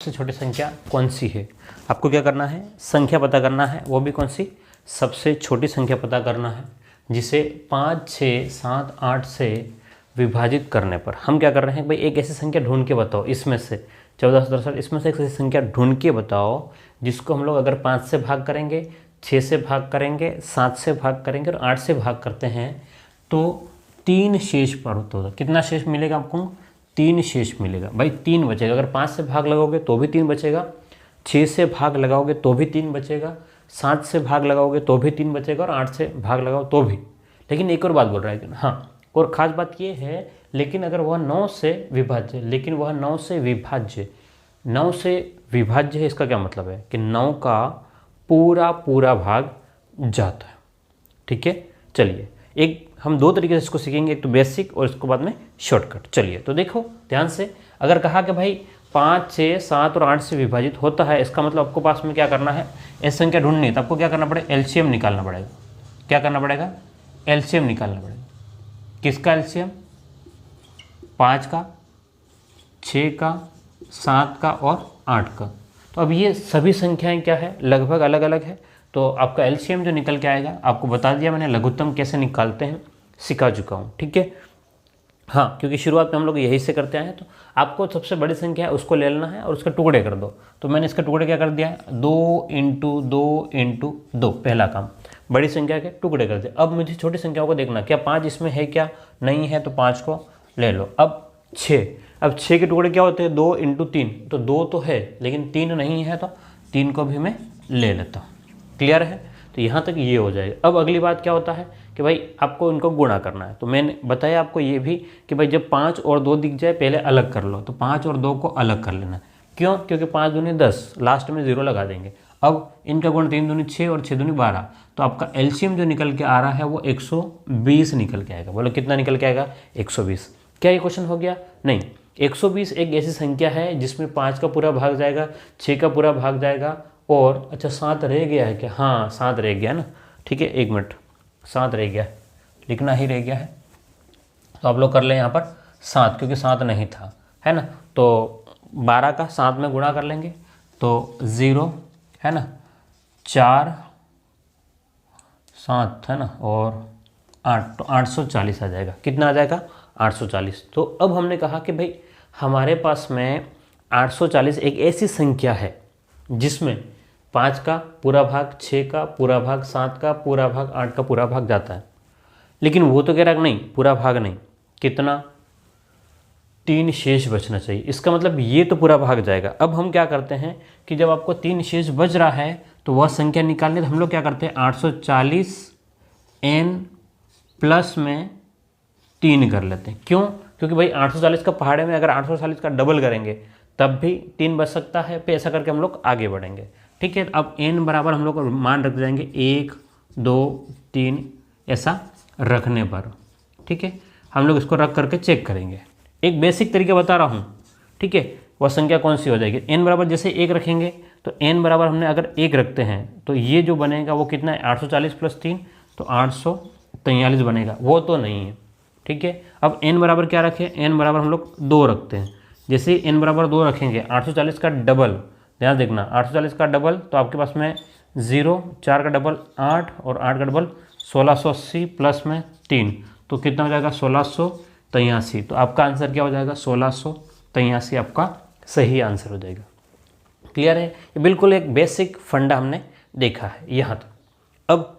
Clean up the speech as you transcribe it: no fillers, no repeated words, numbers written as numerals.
सबसे छोटी संख्या कौन सी है। आपको क्या करना है, संख्या पता करना है, वो भी कौन सी, सबसे छोटी संख्या पता करना है, जिसे 5, 6, 7, 8 से विभाजित करने पर हम क्या कर रहे हैं भाई, एक ऐसी संख्या ढूंढ के बताओ इसमें से 1467, इसमें से एक ऐसी संख्या ढूंढ के बताओ जिसको हम लोग अगर 5 से भाग करेंगे, 6 से भाग करेंगे, 7 से भाग करेंगे और 8 से भाग करते हैं तो 3 शेष प्राप्त होगा। कितना शेष मिलेगा आपको, 3 शेष मिलेगा भाई, 3 बचेगा। अगर 5 से भाग लगाओगे तो भी 3 बचेगा, 6 से भाग लगाओगे तो भी 3 बचेगा, 7 से भाग लगाओगे तो भी 3 बचेगा और 8 से भाग लगाओ तो भी। लेकिन एक और बात बोल रहा है, हाँ और ख़ास बात ये है, लेकिन अगर वह 9 से विभाज्य, लेकिन वह 9 से विभाज्य, 9 से विभाज्य है, इसका क्या मतलब है कि 9 का पूरा भाग जाता है। ठीक है, चलिए एक हम 2 तरीके से इसको सीखेंगे, एक तो बेसिक और इसको बाद में शॉर्टकट। चलिए तो देखो ध्यान से, अगर कहा कि भाई 5, 6, 7 और 8 से विभाजित होता है, इसका मतलब आपको पास में क्या करना है, ऐसी संख्या ढूंढनी है तो आपको क्या करना पड़ेगा, एलसीएम निकालना पड़ेगा। क्या करना पड़ेगा, एलसीएम निकालना पड़ेगा। किसका एलसीएम, 5 का, 6 का, 7 का और 8 का। तो अब ये सभी संख्याएं क्या है, लगभग अलग अलग है, तो आपका एलसीएम जो निकल के आएगा, आपको बता दिया मैंने लघुत्तम कैसे निकालते हैं, सिखा चुका हूँ। ठीक है, हाँ क्योंकि शुरुआत में हम लोग यही से करते आए हैं, तो आपको सबसे बड़ी संख्या है उसको ले लेना है और उसके टुकड़े कर दो। तो मैंने इसके टुकड़े क्या कर दिया है, 2 × 2 × 2, पहला काम बड़ी संख्या के टुकड़े कर दिए। अब मुझे छोटी संख्याओं को देखना, क्या 5 इसमें है, क्या नहीं है, तो 5 को ले लो। अब 6, अब 6 के टुकड़े क्या होते हैं, 2 × 3, तो 2 तो है लेकिन 3 नहीं है, तो 3 को भी मैं ले लेता हूँ। क्लियर है, तो यहाँ तक ये हो जाएगा। अब अगली बात क्या होता है कि भाई आपको इनको गुणा करना है। तो मैंने बताया आपको ये भी कि भाई जब 5 और 2 दिख जाए पहले अलग कर लो, तो 5 और 2 को अलग कर लेना। क्यों, क्योंकि 5 दूनी 10, लास्ट में 0 लगा देंगे। अब इनका गुण 3 दूनी 6 और 6 दूनी 12, तो आपका एलसीएम जो निकल के आ रहा है वो 120 निकल के आएगा। बोलो कितना निकल के आएगा, 120। क्या ये क्वेश्चन हो गया, नहीं, 120 एक ऐसी संख्या है जिसमें 5 का पूरा भाग जाएगा, 6 का पूरा भाग जाएगा और अच्छा 7 रह गया है क्या, हाँ 7 रह गया ना। ठीक है, 1 मिनट, 7 रह गया, लिखना ही रह गया है, तो आप लोग कर लें यहाँ पर 7, क्योंकि 7 नहीं था, है ना। तो 12 का 7 में गुणा कर लेंगे तो 0 है ना, 4, 7 है ना और 8, तो 840 आ जाएगा। कितना आ जाएगा, 840। तो अब हमने कहा कि भाई हमारे पास में 840 एक ऐसी संख्या है जिसमें 5 का पूरा भाग, 6 का पूरा भाग, 7 का पूरा भाग, 8 का पूरा भाग जाता है। लेकिन वो तो कह रहा है नहीं, पूरा भाग नहीं, कितना, 3 शेष बचना चाहिए। इसका मतलब ये तो पूरा भाग जाएगा। अब हम क्या करते हैं कि जब आपको 3 शेष बच रहा है तो वह संख्या निकालने, तो हम लोग क्या करते हैं 840 n प्लस में 3 कर लेते हैं। क्यों, क्योंकि भाई 840 का पहाड़े में अगर 840 का डबल करेंगे तब भी 3 बच सकता है, फिर ऐसा करके हम लोग आगे बढ़ेंगे। ठीक है, अब n बराबर हम लोग मान रख जाएंगे 1, 2, 3 ऐसा रखने पर। ठीक है, हम लोग इसको रख करके चेक करेंगे। एक बेसिक तरीका बता रहा हूँ, ठीक है, वह संख्या कौन सी हो जाएगी। n बराबर जैसे 1 रखेंगे तो n बराबर हमने अगर 1 रखते हैं तो ये जो बनेगा वो कितना है, 840 + 3 तो 843 बनेगा, वो तो नहीं है। ठीक है, अब n बराबर क्या रखें, n बराबर हम लोग 2 रखते हैं। जैसे ही n बराबर 2 रखेंगे, 840 का डबल, ध्यान देखना 840 का डबल, तो आपके पास में 0, 4 का डबल 8 और 8 का डबल 1680 प्लस में 3, तो कितना हो जाएगा 1683। तो आपका आंसर क्या हो जाएगा, 1683 आपका सही आंसर हो जाएगा। क्लियर है, ये बिल्कुल एक बेसिक फंडा हमने देखा है यहाँ तक। अब